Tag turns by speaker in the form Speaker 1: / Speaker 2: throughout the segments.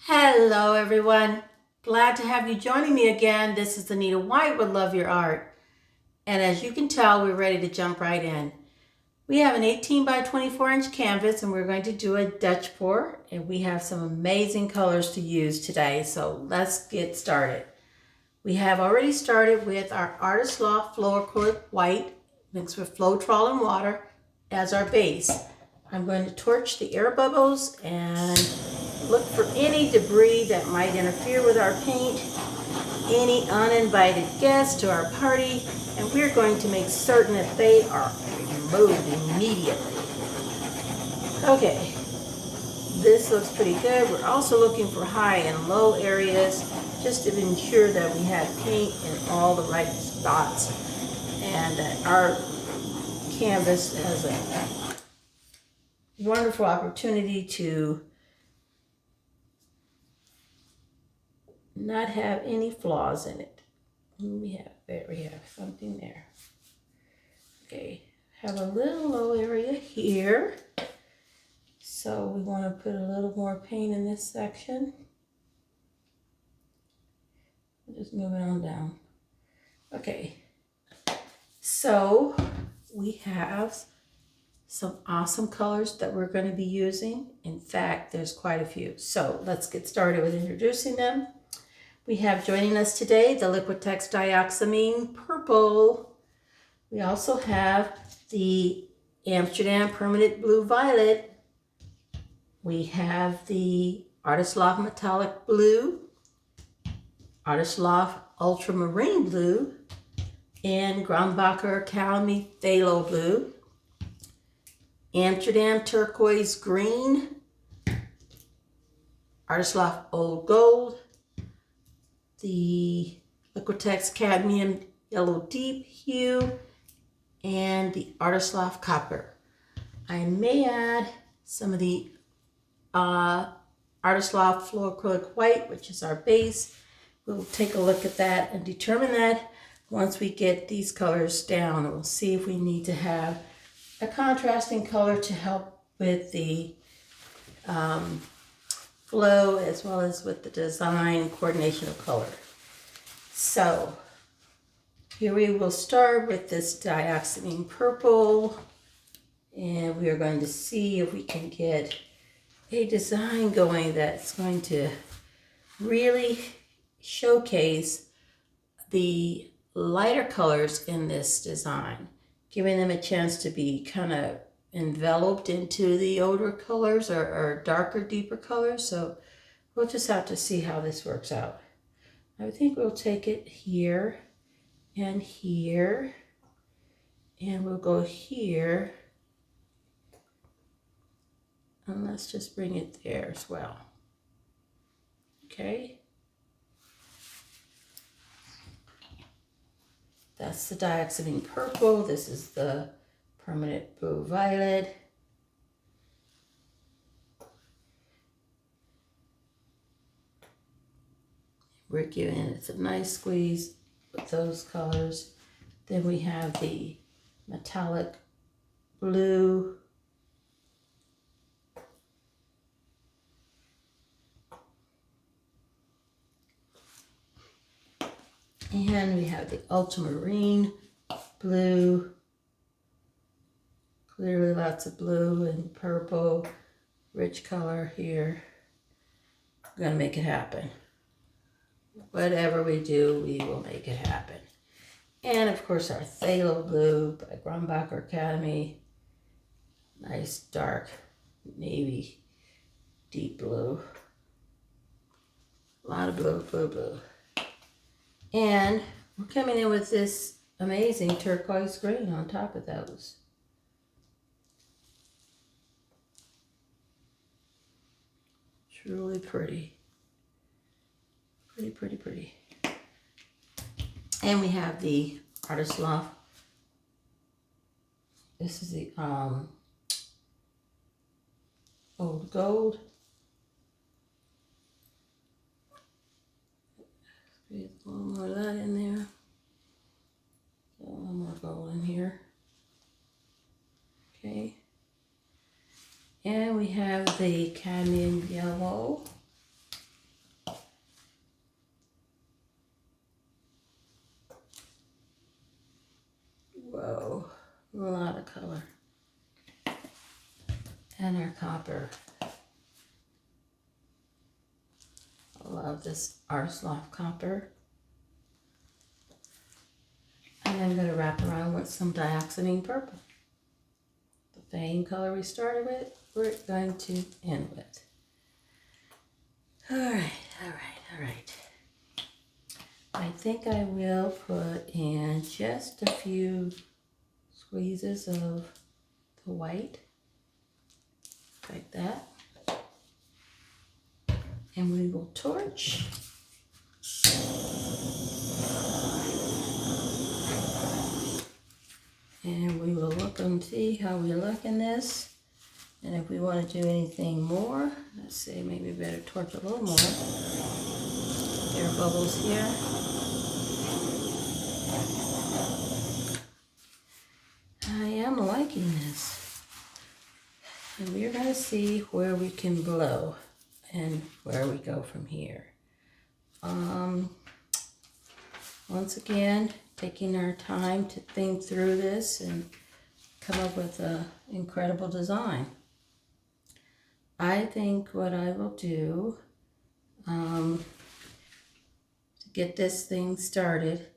Speaker 1: Hello everyone, glad to have you joining me again. This is Anita White with Love Your Art. And as you can tell, we're ready to jump right in. We have an 18 by 24 inch canvas and we're going to do a Dutch pour, and we have some amazing colors to use today. So let's get started. We have already started with our Artist Loft Floetrol White mixed with Floetrol and water as our base. I'm going to torch the air bubbles and look for any debris that might interfere with our paint, any uninvited guests to our party, and we're going to make certain that they are removed immediately. Okay, this looks pretty good. We're also looking for high and low areas just to ensure that we have paint in all the right spots and that our canvas has a wonderful opportunity to not have any flaws in it. We have something there. Okay, have a little low area here. So we want to put a little more paint in this section. Just move it on down. Okay, so we have some awesome colors that we're going to be using. In fact, there's quite a few. So let's get started with introducing them. We have joining us today the Liquitex Dioxazine Purple. We also have the Amsterdam Permanent Blue Violet. We have the Artist Loft Metallic Blue, Artist Loft Ultramarine Blue, and Grumbacher Academy Thalo Blue, Amsterdam Turquoise Green, Artist Loft Old Gold, the Liquitex Cadmium Yellow Deep Hue, and the Artist Loft Copper. I may add some of the Artist Loft Floetrol White, which is our base. We'll take a look at that and determine that once we get these colors down. We'll see if we need to have a contrasting color to help with the flow as well as with the design and coordination of color. So here we will start with this Dioxazine Purple, and we are going to see if we can get a design going that's going to really showcase the lighter colors in this design, giving them a chance to be kind of enveloped into the older colors or darker, deeper colors. So we'll just have to see how this works out. I think we'll take it here and here, and we'll go here, and let's just bring it there as well. Okay. That's the Dioxazine Purple. This is the Permanent Blue Violet. We're giving it a nice squeeze with those colors. Then we have the Metallic Blue. And we have the Ultramarine Blue. Clearly lots of blue and purple, rich color here. We're gonna make it happen. Whatever we do, we will make it happen. And of course our Thalo Blue by Grumbacher Academy. Nice dark navy, deep blue. A lot of blue, blue, blue. And we're coming in with this amazing turquoise green on top of those. Truly pretty. Pretty, pretty, pretty. And we have the Artist Loft. This is the Old Gold. Get a little more of that in there. A little more gold in here. Okay. And we have the cadmium yellow. A lot of color. And our copper. I love this Loft copper. And I'm going to wrap around with some Dioxazine purple. The same color we started with, we're going to end with. All right. I think I will put in just a few squeezes of the white, like that. And we will torch. And we will look and see how we look in this. And if we want to do anything more, let's see, maybe better torch a little more. Air bubbles here. I am liking this. And we're going to see where we can blow and where we go from here. Once again, taking our time to think through this and come up with an incredible design. I think what I will do to get this thing started,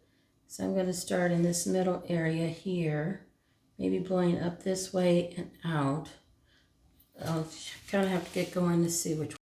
Speaker 1: so I'm going to start in this middle area here, maybe blowing up this way and out. I'll kind of have to get going to see which.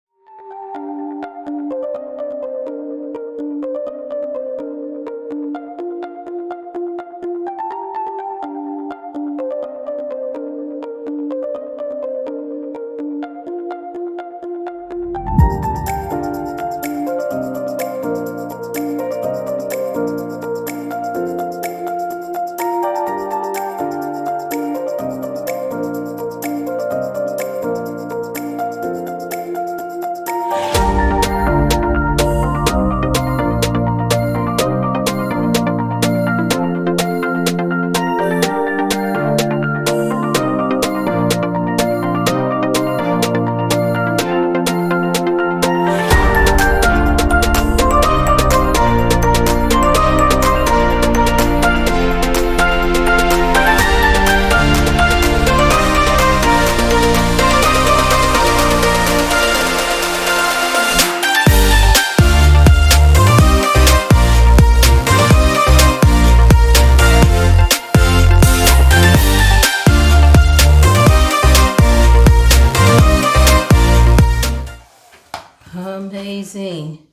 Speaker 1: Amazing.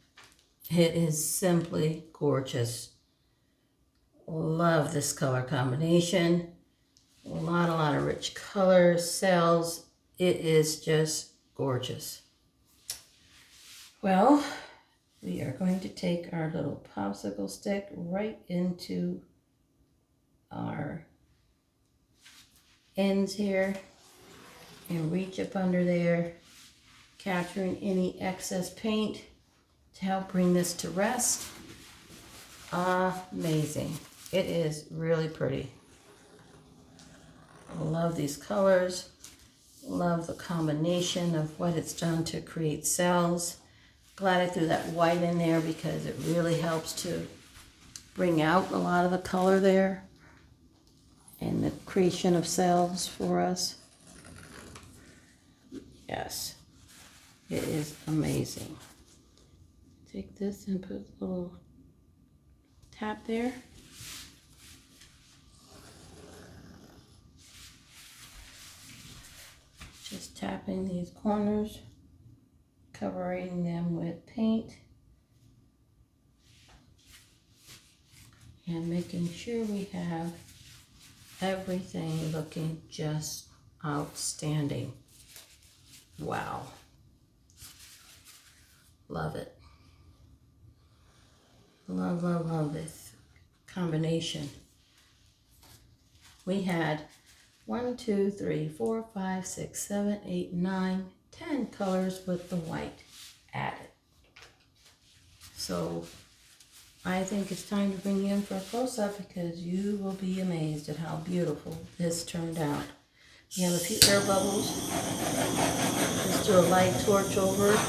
Speaker 1: It is simply gorgeous. Love this color combination. A lot of rich colors, cells. It is just gorgeous. Well, we are going to take our little popsicle stick right into our ends here and reach up under there, capturing any excess paint to help bring this to rest. Amazing. It is really pretty. I love these colors. Love the combination of what it's done to create cells. Glad I threw that white in there because it really helps to bring out a lot of the color there and the creation of cells for us. Yes, it is amazing. Take this and put a little tap there. Just tapping these corners, covering them with paint, and making sure we have everything looking just outstanding. Wow. Love it. Love this combination. We had 1, 2, 3, 4, 5, 6, 7, 8, 9, 10 colors with the white added. So I think it's time to bring you in for a close-up because you will be amazed at how beautiful this turned out. We have a few air bubbles. Just do a light torch over it.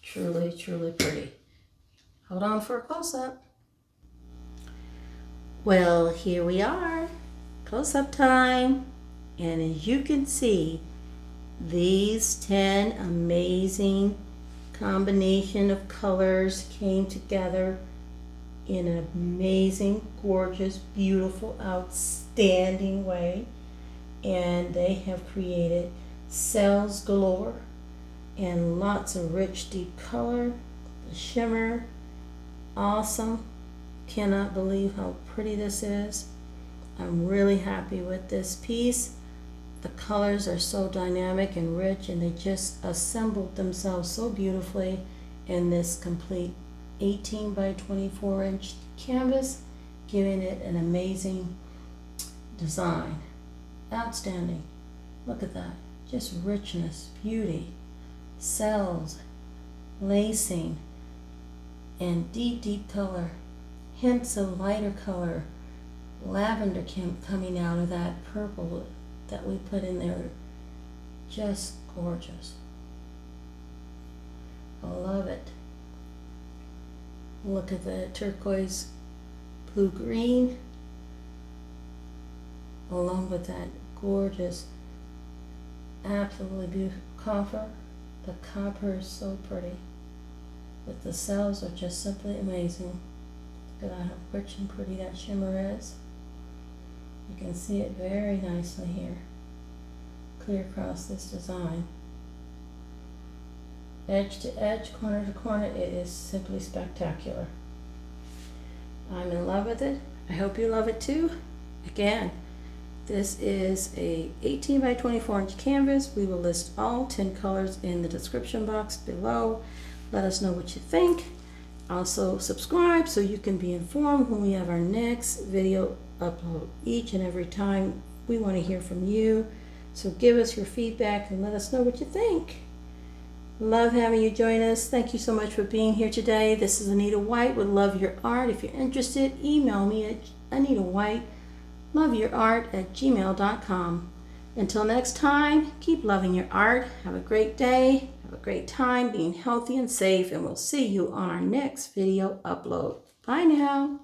Speaker 1: Truly, truly pretty. Hold on for a close-up. Well, here we are, close-up time. And as you can see, these 10 amazing combination of colors came together in an amazing, gorgeous, beautiful, outstanding way. And they have created cells galore and lots of rich, deep color, the shimmer, awesome. Cannot believe how pretty this is. I'm really happy with this piece. The colors are so dynamic and rich, and they just assembled themselves so beautifully in this complete 18 by 24 inch canvas, giving it an amazing design. Outstanding. Look at that. Just richness, beauty, cells, lacing, and deep, deep color. Hints of lighter color. Lavender coming out of that purple that we put in there. Just gorgeous. I love it. Look at the turquoise blue green along with that gorgeous, absolutely beautiful copper. The copper is so pretty, but the cells are just simply amazing. Look at how rich and pretty that shimmer is. You can see it very nicely here, clear across this design. Edge to edge, corner to corner, it is simply spectacular. I'm in love with it. I hope you love it too. Again, this is a 18 by 24 inch canvas. We will list all 10 colors in the description box below. Let us know what you think. Also subscribe so you can be informed when we have our next video upload. Each and every time we want to hear from you. So give us your feedback and let us know what you think. Love having you join us. Thank you so much for being here today. This is Anita White with Love Your Art. If you're interested, email me at anitawhite.loveyourart@gmail.com. Until next time, keep loving your art. Have a great day. Have a great time being healthy and safe. And we'll see you on our next video upload. Bye now.